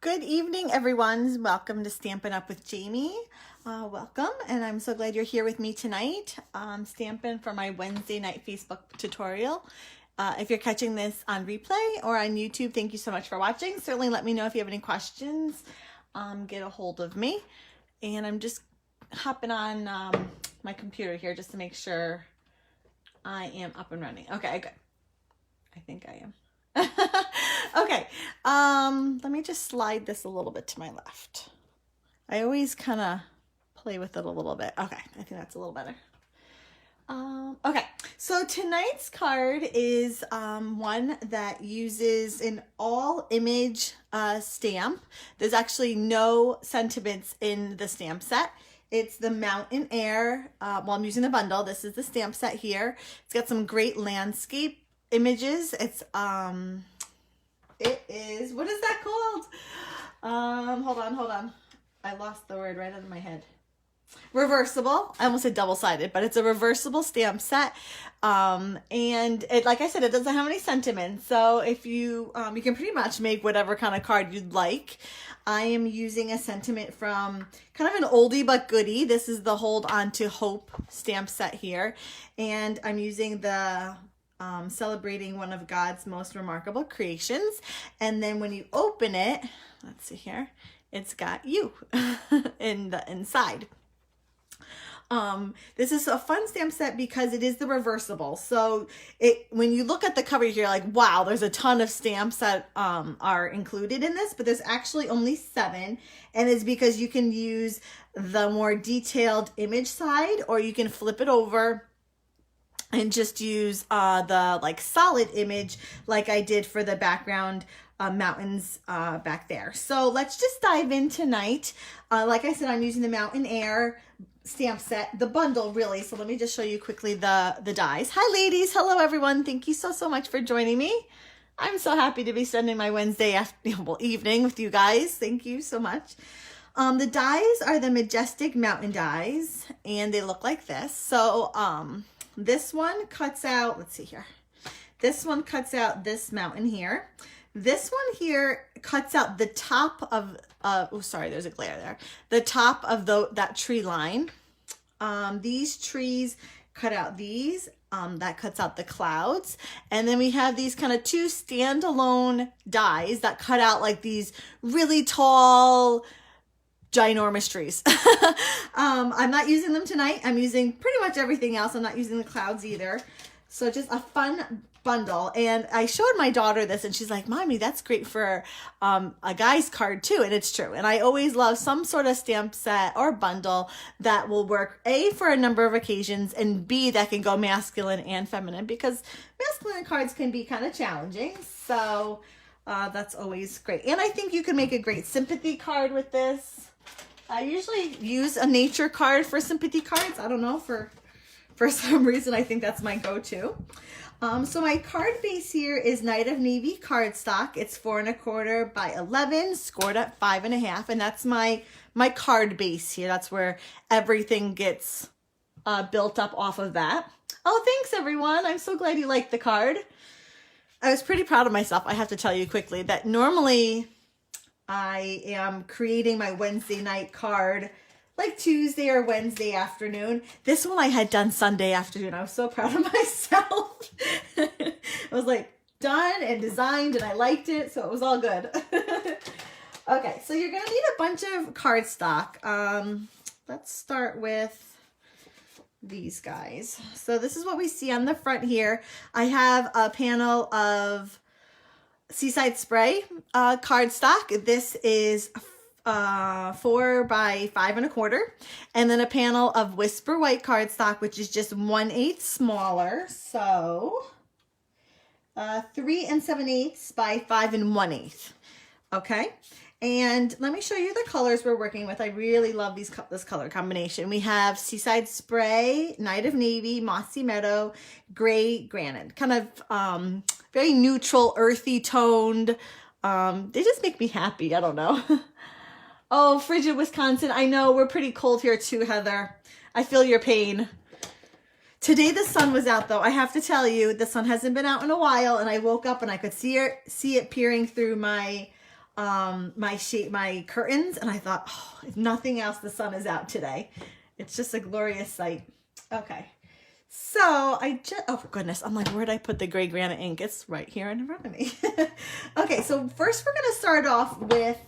Good evening, everyone. Welcome to Stampin' Up with Jamie. Welcome, and I'm so glad you're here with me tonight. Stampin' for my Wednesday night Facebook tutorial. If you're catching this on replay or on YouTube, thank you so much for watching. Certainly let me know if you have any questions. Get a hold of me. And I'm just hopping on my computer here just to make sure I am up and running. Okay, good. I think I am. Okay, let me just slide this a little bit to my left. I always kind of play with it a little bit. Okay, I think that's a little better. Okay, so tonight's card is one that uses an all image stamp. There's actually no sentiments in the stamp set. It's the Mountain Air. Well, I'm using the bundle. This is the stamp set here. It's got some great landscape images. It is, what is that called? Hold on. I lost the word right out of my head. Reversible. I almost said double-sided, but it's a reversible stamp set. And it, like I said, it doesn't have any sentiments. So if you, you can pretty much make whatever kind of card you'd like. I am using a sentiment from kind of an oldie but goodie. This is the Hold On to Hope stamp set here. And I'm using the celebrating one of God's most remarkable creations. And then when you open it, let's see here, it's got you in the inside. This is a fun stamp set because it is the reversible. So when you look at the cover, you're like, wow, there's a ton of stamps that are included in this, but there's actually only 7. And it's because you can use the more detailed image side, or you can flip it over and just use the like solid image like I did for the background mountains back there. So let's just dive in tonight. Like I said, I'm using the Mountain Air stamp set, the bundle really. So let me just show you quickly the dies. Hi ladies, hello everyone. Thank you so much for joining me. I'm so happy to be spending my Wednesday evening with you guys. Thank you so much. The dies are the Majestic Mountain dies, and they look like this. So this one cuts out, let's see here. This one cuts out this mountain here. This one here cuts out the top of, oh, sorry, there's a glare there. The top of that tree line. These trees cut out these, that cuts out the clouds. And then we have these kind of 2 standalone dies that cut out like these really tall, ginormous trees. I'm not using them tonight. I'm using pretty much everything else. I'm not using the clouds either. So just a fun bundle. And I showed my daughter this and she's like, Mommy, that's great for a guy's card too. And it's true. And I always love some sort of stamp set or bundle that will work A, for a number of occasions, and B, that can go masculine and feminine, because masculine cards can be kind of challenging. So that's always great. And I think you can make a great sympathy card with this. I usually use a nature card for sympathy cards. I don't know, for some reason, I think that's my go-to. So my card base here is Night of Navy cardstock. It's 4 1/4 by 11, scored at 5 1/2, and that's my card base here. That's where everything gets built up off of that. Oh, thanks everyone. I'm so glad you liked the card. I was pretty proud of myself. I have to tell you quickly that normally I am creating my Wednesday night card like Tuesday or Wednesday afternoon. This one I had done Sunday afternoon. I was so proud of myself. I was like done and designed and I liked it, so it was all good. Okay, so you're gonna need a bunch of cardstock. Let's start with these guys. So this is what we see on the front here. I have a panel of Seaside Spray cardstock. This is 4 by 5 1/4, and then a panel of Whisper White cardstock, which is just 1/8 smaller. So 3 7/8 by 5 1/8. Okay, and let me show you the colors we're working with. I really love this color combination. We have Seaside Spray, Night of Navy, Mossy Meadow, Gray Granite. Kind of very neutral, earthy toned. They just make me happy. I don't know. Oh, frigid Wisconsin. I know, we're pretty cold here too, Heather. I feel your pain. Today the sun was out though. I have to tell you, the sun hasn't been out in a while, and I woke up and I could see it peering through my my curtains, and I thought, oh, if nothing else, the sun is out today. It's just a glorious sight. Okay. So oh goodness, I'm like, where did I put the gray granite ink? It's right here in front of me. Okay, so first we're going to start off with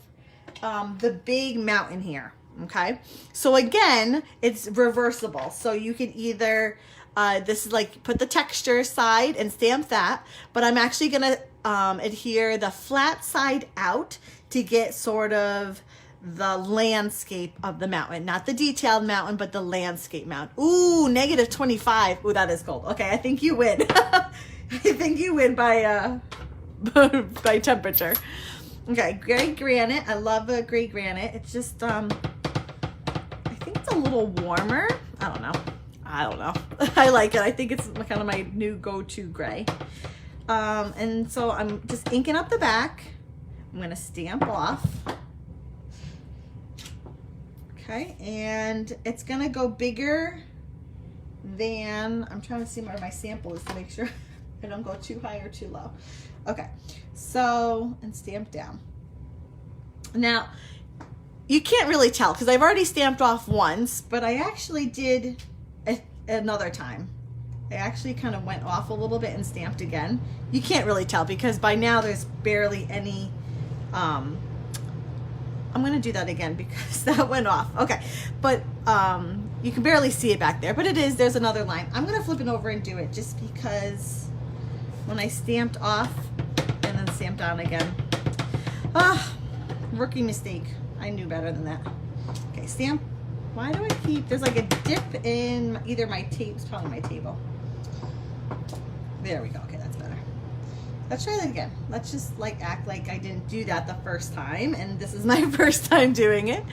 the big mountain here. Okay, so again, it's reversible. So you can either, this is like, put the texture side and stamp that, but I'm actually going to adhere the flat side out to get sort of the landscape of the mountain, not the detailed mountain, but the landscape mountain. Ooh, -25. Ooh, that is cold. Okay, I think you win. I think you win by by temperature. Okay, gray granite. I love a gray granite. It's just I think it's a little warmer. I don't know. I like it. I think it's kind of my new go-to gray. And so I'm just inking up the back. I'm gonna stamp off. Okay, and it's gonna go bigger than, I'm trying to see where my sample is to make sure I don't go too high or too low. Okay, so, and stamp down. Now, you can't really tell because I've already stamped off once, but I actually did another time. I actually kind of went off a little bit and stamped again. You can't really tell because by now there's barely any, I'm going to do that again because that went off. Okay, but you can barely see it back there, but there's another line. I'm going to flip it over and do it just because when I stamped off and then stamped down again. Rookie mistake. I knew better than that. Okay, stamp. Why do I keep, there's like a dip in either my tape, it's probably my table. There we go. Okay, that's better. Let's try that again. Let's just like act like I didn't do that the first time, and this is my first time doing it.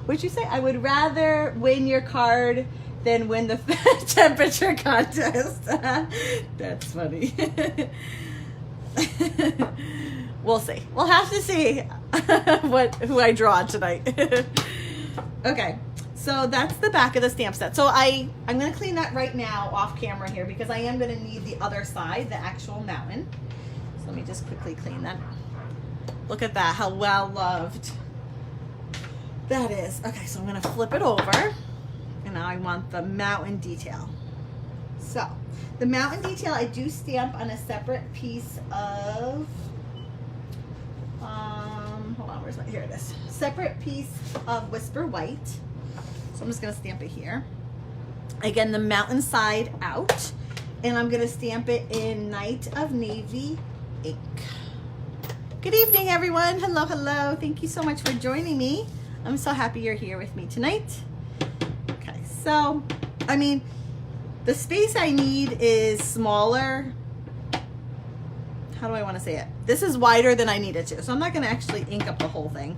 What'd you say? I would rather win your card than win the temperature contest. That's funny. We'll see. We'll have to see who I draw tonight. Okay. So that's the back of the stamp set. So I'm going to clean that right now off camera here because I am going to need the other side, the actual mountain. So let me just quickly clean that. Look at that, how well loved that is. Okay, so I'm going to flip it over. And now I want the mountain detail. So the mountain detail I do stamp on a separate piece of, hold on, here it is. Separate piece of Whisper White. I'm just going to stamp it here. Again, the mountain side out. And I'm going to stamp it in Night of Navy ink. Good evening, everyone. Hello, hello. Thank you so much for joining me. I'm so happy you're here with me tonight. Okay, so, I mean, the space I need is smaller. How do I want to say it? This is wider than I need it to. So I'm not going to actually ink up the whole thing.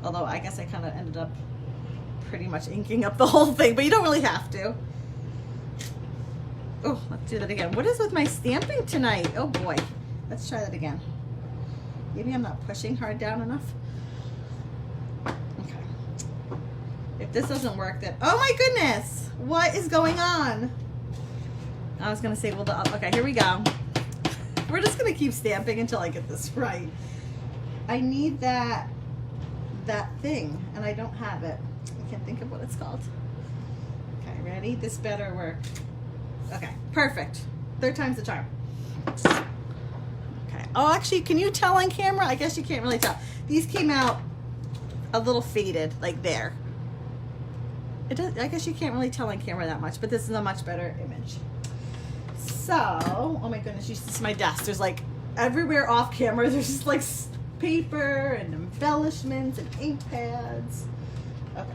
Although I guess I kind of ended up pretty much inking up the whole thing, but you don't really have to. Oh, let's do that again. What is with my stamping tonight? Oh boy. Let's try that again. Maybe I'm not pushing hard down enough. Okay. If this doesn't work, then, oh my goodness, what is going on? I was gonna say, well, okay, here we go. We're just gonna keep stamping until I get this right. I need that thing, and I don't have it. I can't think of what it's called. Okay, ready? This better work. Okay, perfect. Third time's the charm. Okay. Oh, actually, can you tell on camera? I guess you can't really tell. These came out a little faded, like there. It does, I guess you can't really tell on camera that much, but this is a much better image. So, oh my goodness, you see my desk. There's like everywhere off camera. There's just like paper and embellishments and ink pads. Okay.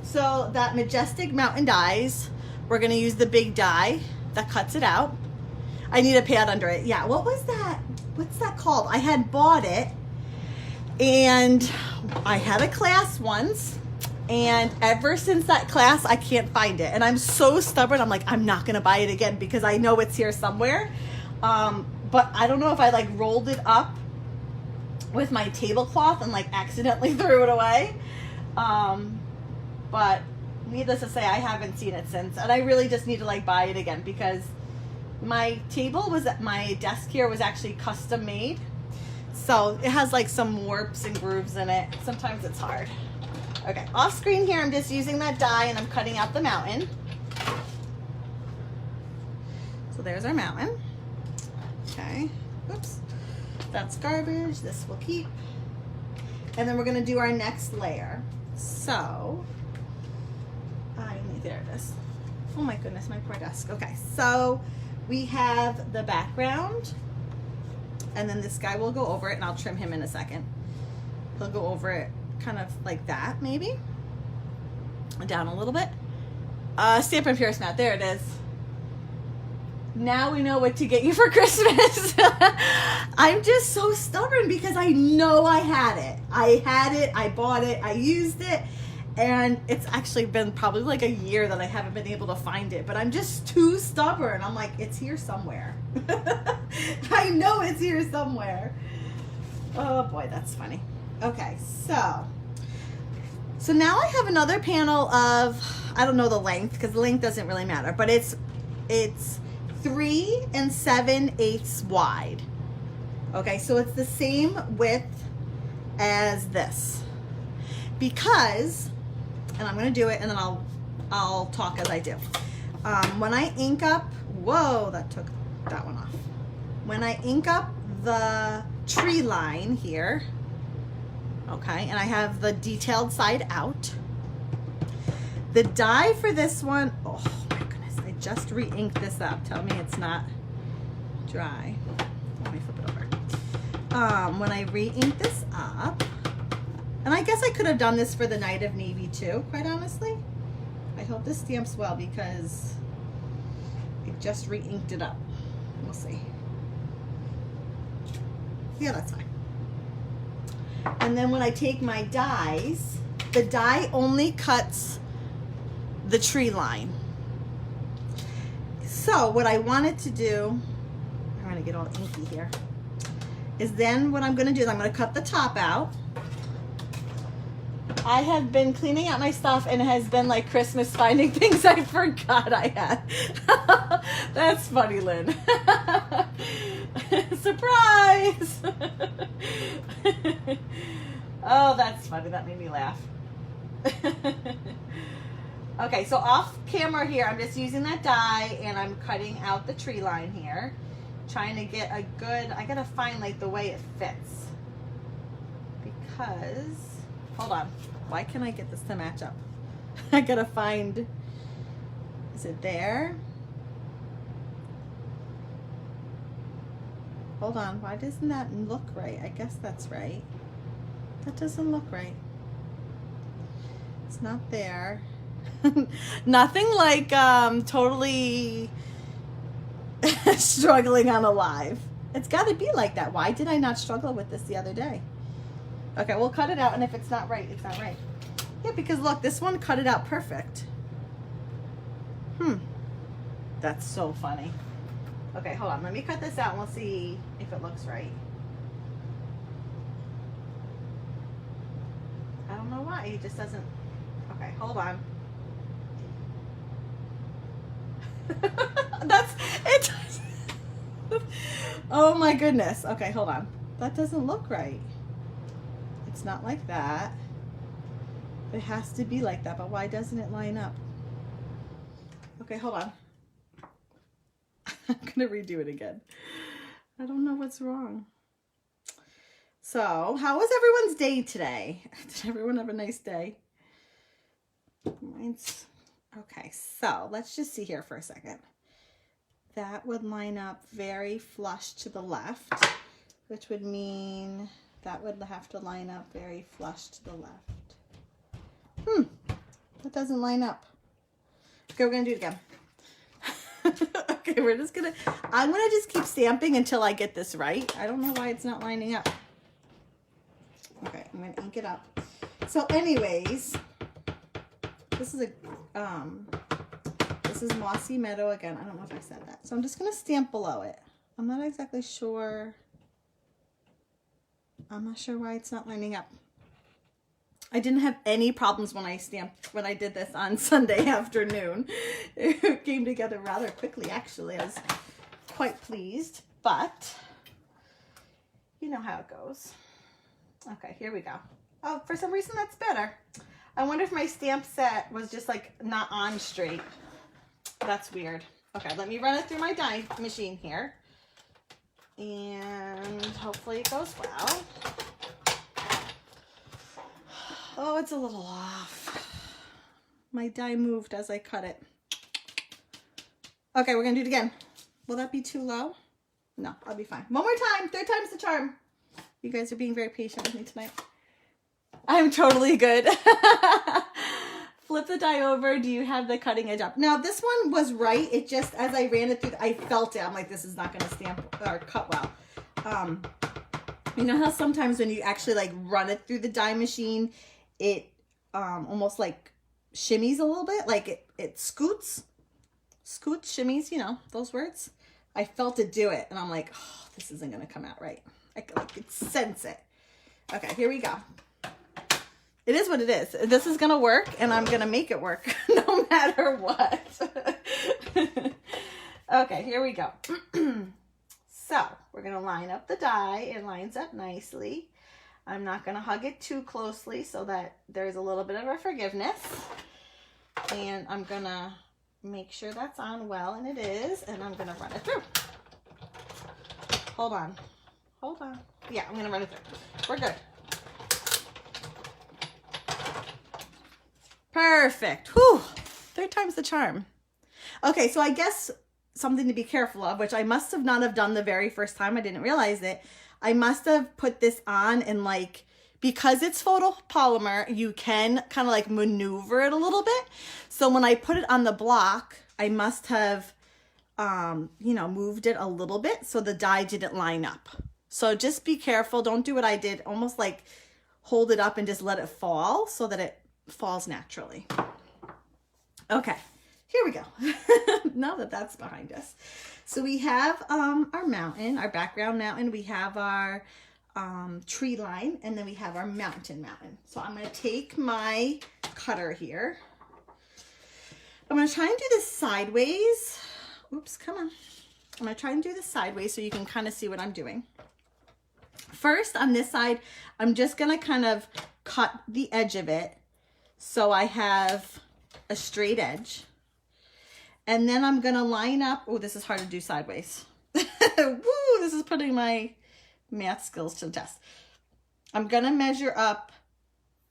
So that Majestic Mountain dies, we're going to use the big die that cuts it out. I need a pad under it. Yeah, what was that? What's that called? I had bought it, and I had a class once, and ever since that class, I can't find it. And I'm so stubborn. I'm like, I'm not going to buy it again because I know it's here somewhere. But I don't know if I like rolled it up with my tablecloth and like accidentally threw it away. But needless to say, I haven't seen it since, and I really just need to like buy it again because my table was at my desk here was actually custom made. So it has like some warps and grooves in it. Sometimes it's hard. Okay, off screen here, I'm just using that die and I'm cutting out the mountain. So there's our mountain. Okay, oops, that's garbage. This will keep. And then we're gonna do our next layer. So, there it is. Oh my goodness, my poor desk. Okay, so we have the background, and then this guy will go over it, and I'll trim him in a second. He'll go over it kind of like that, maybe. Down a little bit. Stampin' Pierce mat, there it is. Now we know what to get you for Christmas. I'm just so stubborn because I know I had it. I bought it, I used it, and it's actually been probably like a year that I haven't been able to find it, but I'm just too stubborn. I'm like, it's here somewhere. I know it's here somewhere. Oh boy, that's funny. Okay, so now I have another panel of, I don't know the length because the length doesn't really matter, but it's 3 7/8 wide. Okay, so it's the same width as this. Because, and I'm gonna do it and then I'll talk as I do. When I ink up, whoa, that took that one off. When I ink up the tree line here, okay, and I have the detailed side out, the die for this one, oh my goodness, I just re-inked this up. Tell me it's not dry. Let me flip it over. When I re-ink this up, and I guess I could have done this for the Night of Navy too, quite honestly. I hope this stamps well because I just re-inked it up. We'll see. Yeah, that's fine. And then when I take my dies, the die only cuts the tree line. So what I wanted to do, I'm gonna get all inky here, is then what I'm gonna do is I'm gonna cut the top out. I have been cleaning out my stuff and it has been like Christmas finding things I forgot I had. That's funny, Lynn. Surprise! Oh, that's funny. That made me laugh. Okay, so off camera here, I'm just using that die and I'm cutting out the tree line here. Trying to get a good, I gotta find like the way it fits. Because, hold on. Why can't I get this to match up? I gotta find, is it there? Hold on, why doesn't that look right? I guess that's right. That doesn't look right. It's not there. Nothing like totally struggling on a live. It's gotta be like that. Why did I not struggle with this the other day? Okay, we'll cut it out, and if it's not right, it's not right. Yeah, because look, this one cut it out perfect. That's so funny. Okay, hold on. Let me cut this out, and we'll see if it looks right. I don't know why. It just doesn't. Okay, hold on. That's it. Oh my goodness. Okay, hold on. That doesn't look right. It's not like that. It has to be like that, but why doesn't it line up? Okay, hold on. I'm gonna redo it again. I don't know what's wrong. So, how was everyone's day today? Did everyone have a nice day? Mine's okay. So let's just see here for a second. That would line up very flush to the left, which would mean that would have to line up very flush to the left. That doesn't line up. Okay, we're gonna do it again. Okay, I'm gonna just keep stamping until I get this right. I don't know why it's not lining up. Okay, I'm gonna ink it up. So anyways, this is Mossy Meadow again. I don't know if I said that. So I'm just gonna stamp below it. I'm not exactly sure. I'm not sure why it's not lining up. I didn't have any problems when I did this on Sunday afternoon. It came together rather quickly, actually. I was quite pleased, but You know how it goes. Okay, here we go. Oh, for some reason that's better. I wonder if my stamp set was just like not on straight. That's weird. Okay, let me run it through my die machine here. And hopefully it goes well. Oh, it's a little off. My die moved as I cut it. Okay, we're gonna do it again. Will that be too low? No, I'll be fine. One more time, third time's the charm. You guys are being very patient with me tonight. I'm totally good. Flip the die over. Do you have the cutting edge up? Now this one was right. It just, as I ran it through, I felt it. I'm like, this is not gonna stamp or cut well. You know how sometimes when you actually like run it through the die machine, it almost like shimmies a little bit, like it scoots, shimmies, you know, those words. I felt it do it and I'm like, oh, this isn't gonna come out right. I could sense it. Okay, here we go. It is what it is. This is gonna work and I'm gonna make it work no matter what. Okay, here we go. So we're gonna line up the die. It lines up nicely. I'm not gonna hug it too closely so that there's a little bit of a forgiveness. And I'm gonna make sure that's on well, and it is, and I'm gonna run it through. Hold on. Hold on. Yeah, I'm gonna run it through. We're good. Perfect. Whew. Third time's the charm. Okay, so I guess something to be careful of, which I must have not have done the very first time. I didn't realize it. I must have put this on and like, because it's photopolymer, you can kind of like maneuver it a little bit. So when I put it on the block, I must have, you know, moved it a little bit so the die didn't line up. So just be careful. Don't do what I did. Almost like hold it up and just let it fall so that it falls naturally. Okay, here we go. Now that that's behind us. So we have our mountain, our background mountain. We have our tree line, and then we have our mountain. So I'm going to take my cutter here. I'm going to try and do this sideways. Oops, come on. I'm going to try and do this sideways so you can kind of see what I'm doing. First, on this side, I'm just going to kind of cut the edge of it so I have a straight edge. And then I'm going to line up. Oh, this is hard to do sideways. Woo, this is putting my math skills to the test. I'm going to measure up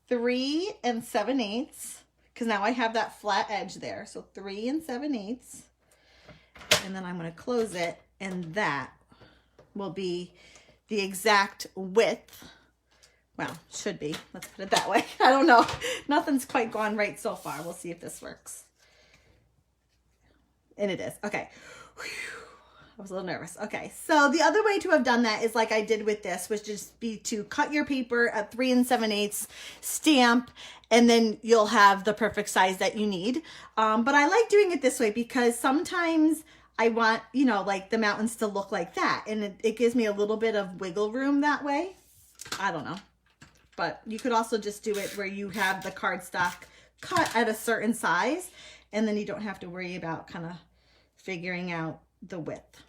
3 7/8 because now I have that flat edge there. So 3 7/8. And then I'm going to close it, and that will be the exact width. Well, should be. Let's put it that way. I don't know. Nothing's quite gone right so far. We'll see if this works. And it is. Okay. Whew. I was a little nervous. Okay. So the other way to have done that is like I did with this, was just be to cut your paper at 3 7/8, stamp, and then you'll have the perfect size that you need. But I like doing it this way because sometimes I want, you know, like the mountains to look like that. And it gives me a little bit of wiggle room that way. I don't know. But you could also just do it where you have the cardstock cut at a certain size, and then you don't have to worry about kind of figuring out the width.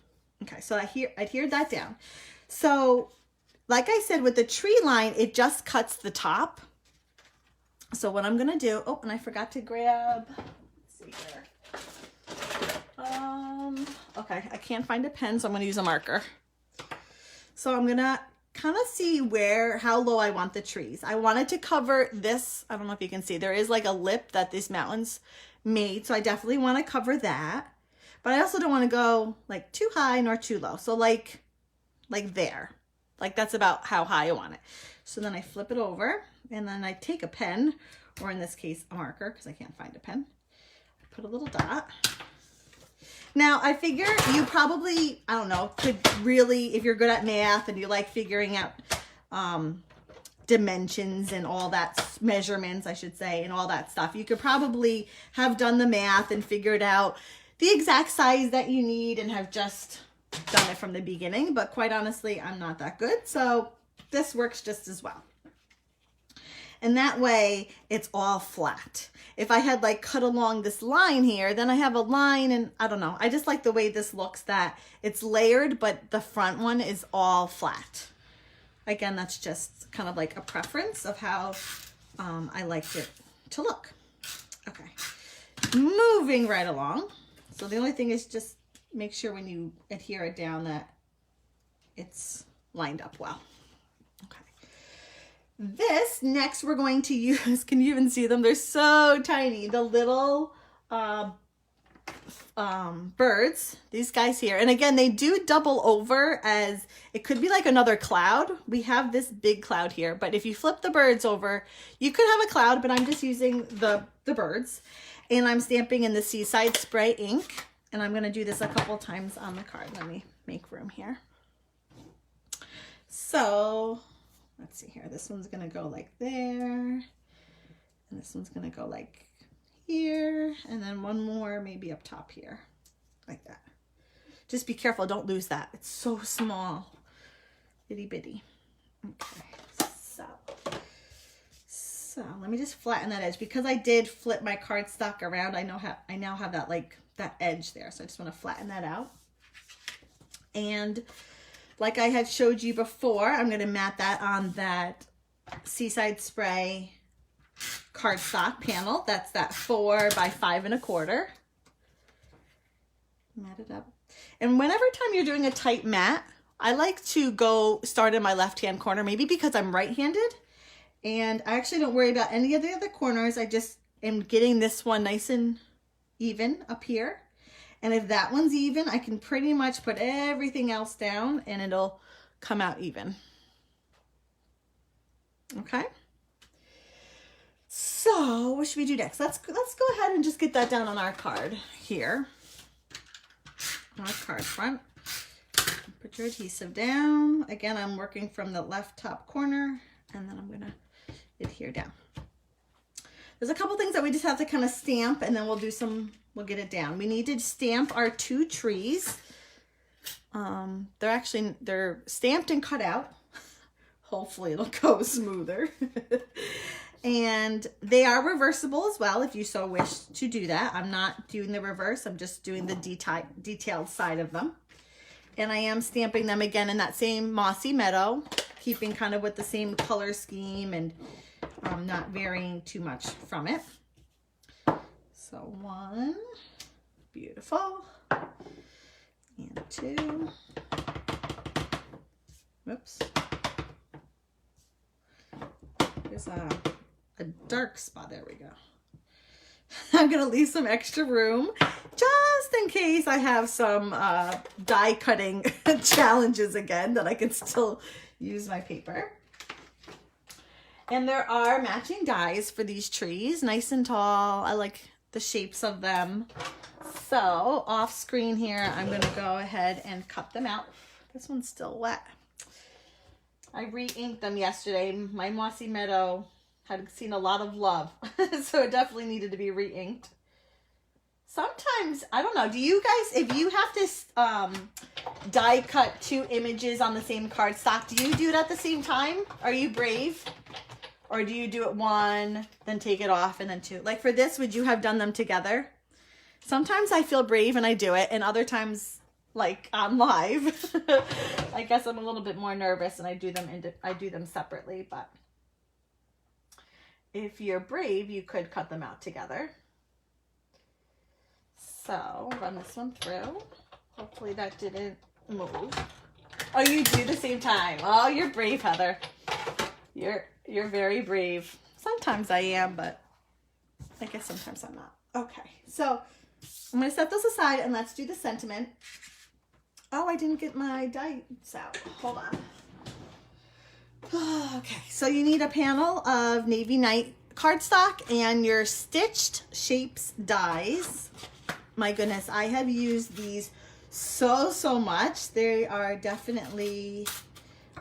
Okay, so I adhered that down. So like I said, with the tree line, it just cuts the top. So what I'm gonna do, oh, and I forgot to grab, let's see here. Okay, I can't find a pen, so I'm gonna use a marker. So I'm gonna kind of see how low I want the trees. I wanted to cover this. I don't know if you can see, there is like a lip that this mountain's made. So I definitely want to cover that, but I also don't want to go like too high nor too low. So like there, like that's about how high I want it. So then I flip it over, and then I take a pen, or in this case, a marker, because I can't find a pen. I put a little dot. Now, I figure you probably, I don't know, could really, if you're good at math and you like figuring out dimensions and all that, measurements, I should say, and all that stuff, you could probably have done the math and figured out the exact size that you need and have just done it from the beginning. But quite honestly, I'm not that good. So this works just as well. And that way it's all flat. If I had like cut along this line here, then I have a line, and I don't know. I just like the way this looks, that it's layered, but the front one is all flat. Again, that's just kind of like a preference of how I liked it to look. Okay, moving right along. So the only thing is just make sure when you adhere it down that it's lined up well. Okay. This next we're going to use, can you even see them? They're so tiny. The little birds, these guys here. And again, they do double over as it could be like another cloud. We have this big cloud here, but if you flip the birds over, you could have a cloud, but I'm just using the birds. And I'm stamping in the Seaside Spray ink. And I'm going to do this a couple times on the card. Let me make room here. So let's see here. This one's going to go like there. And this one's going to go like here. And then one more maybe up top here. Like that. Just be careful. Don't lose that. It's so small. Itty bitty. Okay. So let me just flatten that edge. Because I did flip my cardstock around, I now have that like that edge there. So I just want to flatten that out. And like I had showed you before, I'm going to mat that on that Seaside Spray cardstock panel. That's that 4 by 5 1/4. Mat it up. And whenever time you're doing a tight mat, I like to start in my left-hand corner, maybe because I'm right-handed. And I actually don't worry about any of the other corners. I just am getting this one nice and even up here. And if that one's even, I can pretty much put everything else down and it'll come out even. Okay. So what should we do next? Let's go ahead and just get that down on our card here. On our card front. Put your adhesive down. Again, I'm working from the left top corner and then I'm gonna adhere down. There's a couple things that we just have to kind of stamp and then we'll get it down. We need to stamp our 2 trees. They're stamped and cut out. Hopefully it'll go smoother. And they are reversible as well if you so wish to do that. I'm not doing the reverse. I'm just doing the detailed side of them. And I am stamping them again in that same mossy meadow, keeping kind of with the same color scheme and not varying too much from it. So 1, beautiful, and 2, whoops, there's a dark spot, there we go. I'm gonna leave some extra room just in case I have some die cutting challenges again that I can still use my paper. And there are matching dies for these trees, nice and tall. I like the shapes of them. So off screen here, I'm going to go ahead and cut them out. This one's still wet. I re-inked them yesterday. My mossy meadow had seen a lot of love, so it definitely needed to be re-inked. Sometimes, I don't know, do you guys, if you have to die cut 2 images on the same cardstock, do you do it at the same time? Are you brave? Or do you do it 1, then take it off, and then 2? Like for this, would you have done them together? Sometimes I feel brave and I do it, and other times, like on live, I guess I'm a little bit more nervous and I do them separately. But if you're brave, you could cut them out together. So run this one through. Hopefully that didn't move. Oh, you do the same time. Oh, you're brave, Heather. You're very brave. Sometimes I am, but I guess sometimes I'm not. Okay, so I'm going to set those aside and let's do the sentiment. Oh, I didn't get my dies out. Hold on. Okay, so you need a panel of Navy Night cardstock and your stitched shapes dies. My goodness, I have used these so much. They are definitely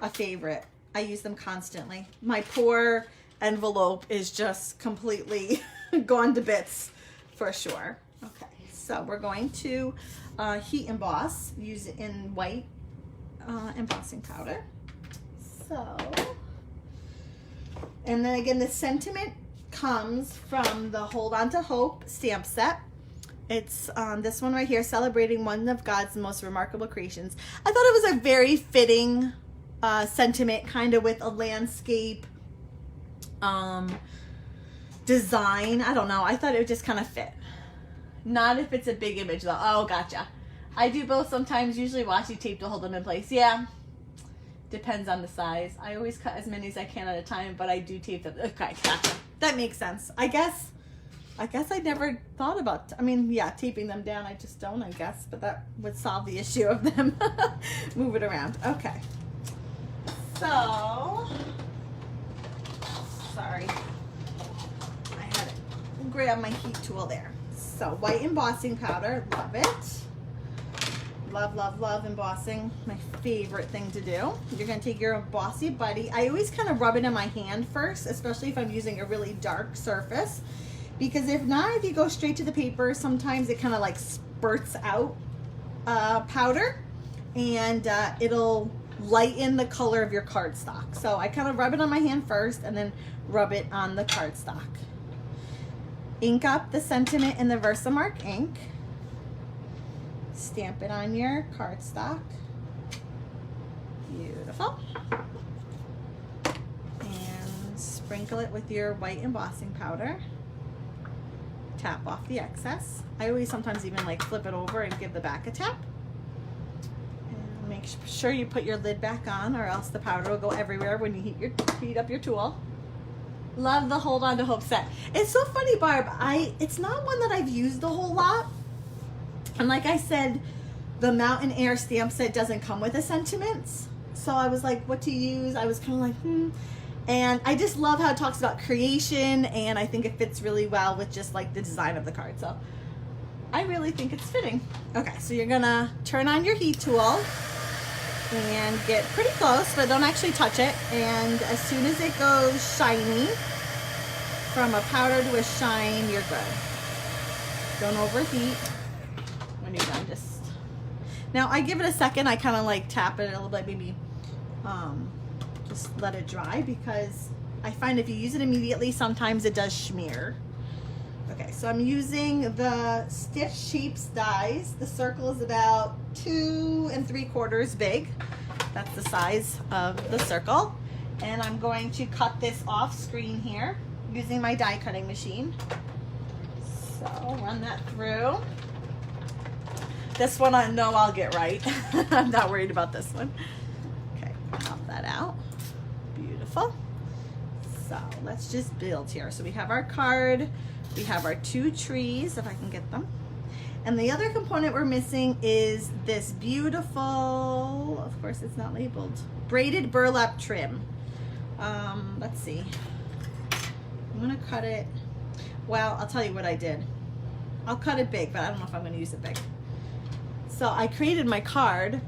a favorite. I use them constantly. My poor envelope is just completely gone to bits for sure. Okay, so we're going to heat emboss, use it in white embossing powder. So, and then again, the sentiment comes from the Hold On to Hope stamp set. It's this one right here, celebrating one of God's most remarkable creations. I thought it was a very fitting sentiment kind of with a landscape design. I don't know. I thought it would just kind of fit. Not if it's a big image though. Oh, gotcha. I do both sometimes, usually washi tape to hold them in place. Yeah. Depends on the size. I always cut as many as I can at a time, but I do tape them. Okay, gotcha. That makes sense. I guess I never thought about, I mean, yeah, taping them down. I just don't, I guess, but that would solve the issue of them. Move it around. Okay. So, sorry. I had to grab my heat tool there. So, white embossing powder. Love it. Love, love, love embossing. My favorite thing to do. You're going to take your embossy buddy. I always kind of rub it in my hand first, especially if I'm using a really dark surface. Because if not, if you go straight to the paper, sometimes it kind of like spurts out powder. And it'll lighten the color of your cardstock. So I kind of rub it on my hand first and then rub it on the cardstock. Ink up the sentiment in the Versamark ink. Stamp it on your cardstock. Beautiful. And sprinkle it with your white embossing powder. Tap off the excess. I always sometimes even like flip it over and give the back a tap. And make sure you put your lid back on, or else the powder will go everywhere when you heat up your tool. Love the Hold On to Hope set. It's so funny, Barb. It's not one that I've used a whole lot. And like I said, the Mountain Air stamp set doesn't come with the sentiments. So I was like, what to use? I was kind of like, And I just love how it talks about creation, and I think it fits really well with just like the design of the card. So I really think it's fitting. Okay, so you're gonna turn on your heat tool and get pretty close, but don't actually touch it. And as soon as it goes shiny, from a powder to a shine, you're good. Don't overheat. When you're done, now I give it a second. I kind of like tap it a little bit, maybe just let it dry, because I find if you use it immediately, sometimes it does smear. Okay, so I'm using the Stitch Shapes dies. The circle is about 2 3/4 big. That's the size of the circle. And I'm going to cut this off screen here using my die cutting machine. So run that through. This one I know I'll get right. I'm not worried about this one. Okay, pop that out. Beautiful. So let's just build here. So we have our card. We have our 2 trees, if I can get them. And the other component we're missing is this beautiful, of course it's not labeled, braided burlap trim. Let's see. I'm gonna cut it. Well, I'll tell you what I did. I'll cut it big, but I don't know if I'm gonna use it big. So I created my card,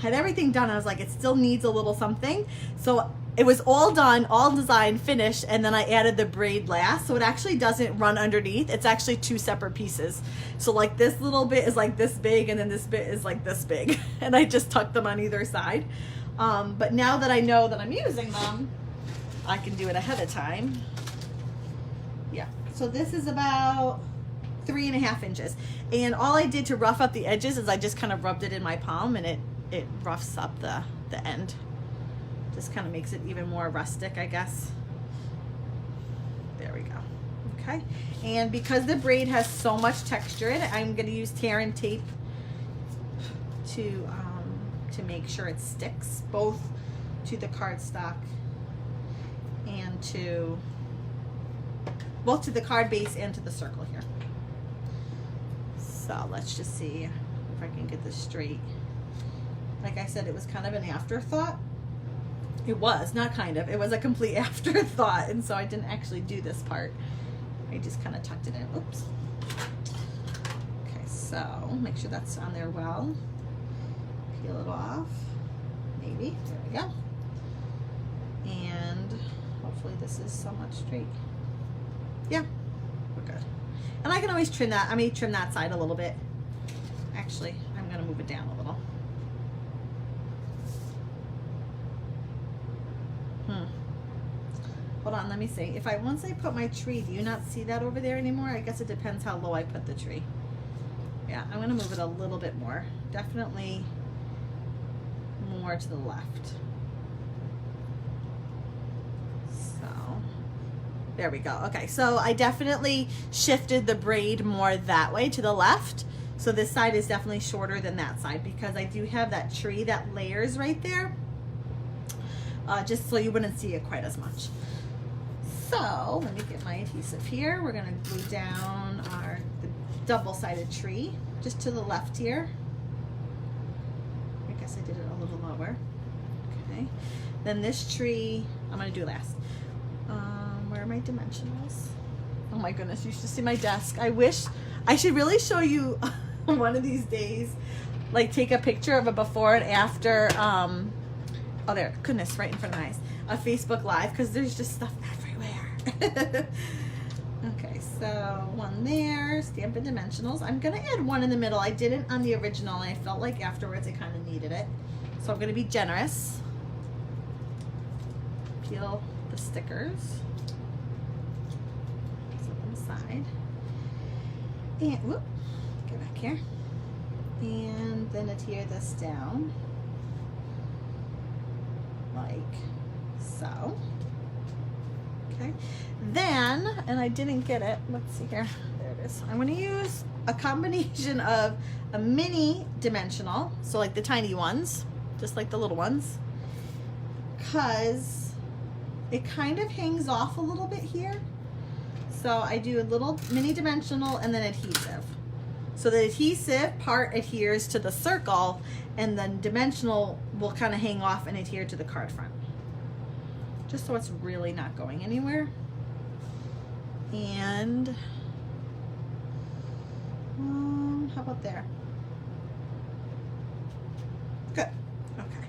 had everything done. I was like, it still needs a little something. So it was all done, all designed, finished, and then I added the braid last. So it actually doesn't run underneath. It's actually 2 separate pieces. So like this little bit is like this big, and then this bit is like this big. And I just tucked them on either side. But now that I know that I'm using them, I can do it ahead of time. Yeah, so this is about 3.5 inches. And all I did to rough up the edges is I just kind of rubbed it in my palm, and it roughs up the end. Just kind of makes it even more rustic, I guess. There we go. Okay. And because the braid has so much texture in it, I'm going to use tear and tape to make sure it sticks both to the cardstock and to both to the card base and to the circle here. So let's just see if I can get this straight. Like I said, it was kind of an afterthought. It was, not kind of, it was a complete afterthought, and so I didn't actually do this part. I just kind of tucked it in. Oops. Okay, so make sure that's on there well. Peel it off. Maybe. There we go. And hopefully this is somewhat straight. Yeah, we're good. And I can always trim that. I may trim that side a little bit. Actually, I'm going to move it down a little. Hold on, let me see. If once I put my tree, do you not see that over there anymore? I guess it depends how low I put the tree. Yeah, I'm gonna move it a little bit more. Definitely more to the left. There we go. Okay, so I definitely shifted the braid more that way to the left. So this side is definitely shorter than that side because I do have that tree that layers right there. Just so you wouldn't see it quite as much. So let me get my adhesive here. We're gonna glue down the double-sided tree just to the left here. I guess I did it a little lower. Okay. Then this tree, I'm gonna do last. Where are my dimensionals? Oh my goodness, you should see my desk. I wish, I should really show you one of these days, like take a picture of a before and after, oh there, goodness, right in front of my eyes, a Facebook Live, because there's just stuff everywhere. Okay, so one there, Stampin' Dimensionals. I'm gonna add one in the middle. I didn't on the original, and I felt like afterwards I kind of needed it. So I'm gonna be generous. Peel the stickers. Side and whoop, get back here, and then adhere this down like so. Okay, then, and I didn't get it, let's see here, there it is. I'm going to use a combination of a mini dimensional, so like the tiny ones, just like the little ones, because it kind of hangs off a little bit here. So I do a little mini dimensional and then adhesive. So the adhesive part adheres to the circle and then dimensional will kind of hang off and adhere to the card front. Just so it's really not going anywhere. And how about there? Good, okay.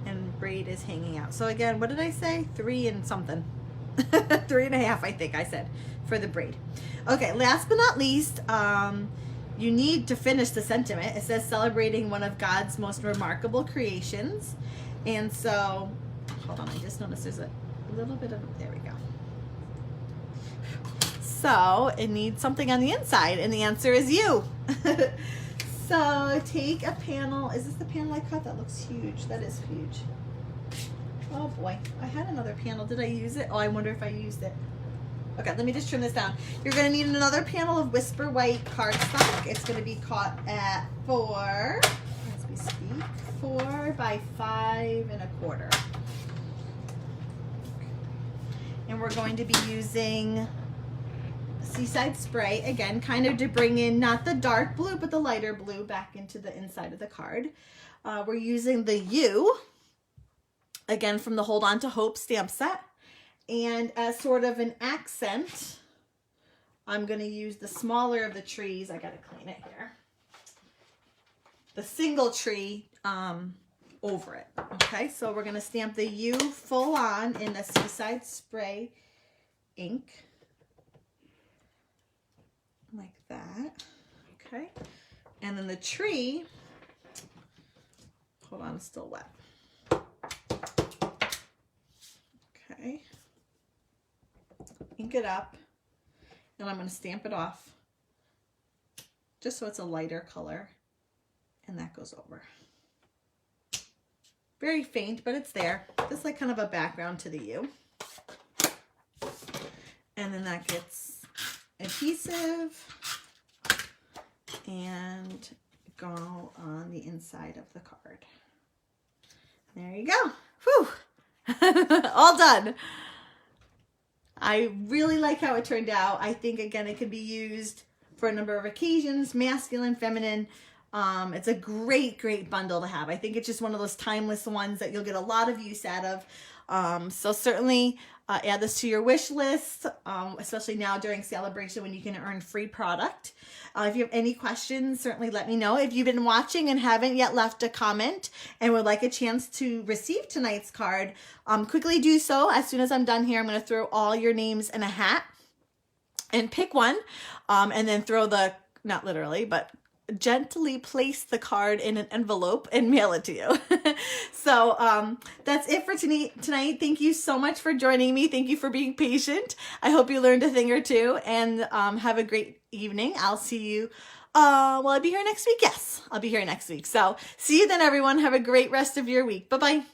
And braid is hanging out. So again, what did I say? 3 and something. 3.5, I think I said, for the braid. Okay, last but not least, you need to finish the sentiment. It says celebrating one of God's most remarkable creations. And so, hold on, I just noticed there's a little bit of, there we go. So it needs something on the inside, and the answer is you. So take a panel. Is this the panel I cut? That looks huge. That is huge. Oh boy, I had another panel. Did I use it? Oh, I wonder if I used it. Okay, let me just trim this down. You're gonna need another panel of Whisper White cardstock. It's gonna be cut at 4, as we speak, 4 by 5 1/4. And we're going to be using Seaside Spray, again, kind of to bring in not the dark blue, but the lighter blue back into the inside of the card. We're using the U, again, from the Hold On to Hope stamp set. And as sort of an accent, I'm going to use the smaller of the trees. I got to clean it here. The single tree over it. Okay, so we're going to stamp the U full on in the Seaside Spray ink. Like that. Okay. And then the tree, hold on, it's still wet. Okay. Ink it up, and I'm going to stamp it off just so it's a lighter color, and that goes over. Very faint, but it's there. Just like kind of a background to the U. And then that gets adhesive and go on the inside of the card. There you go. Whew. All done. I really like how it turned out. I think, again, it could be used for a number of occasions, masculine, feminine. It's a great, great bundle to have. I think it's just one of those timeless ones that you'll get a lot of use out of. So certainly add this to your wish list, especially now during celebration when you can earn free product. If you have any questions, certainly let me know. If you've been watching and haven't yet left a comment and would like a chance to receive tonight's card, quickly do so. As soon as I'm done here, I'm going to throw all your names in a hat and pick one, and then throw the, not literally, but gently place the card in an envelope and mail it to you. So that's it for tonight. Thank you so much for joining me. Thank you for being patient. I hope you learned a thing or two, and have a great evening. I'll see you. Will I be here next week? Yes, I'll be here next week. So see you then, everyone. Have a great rest of your week. Bye-bye.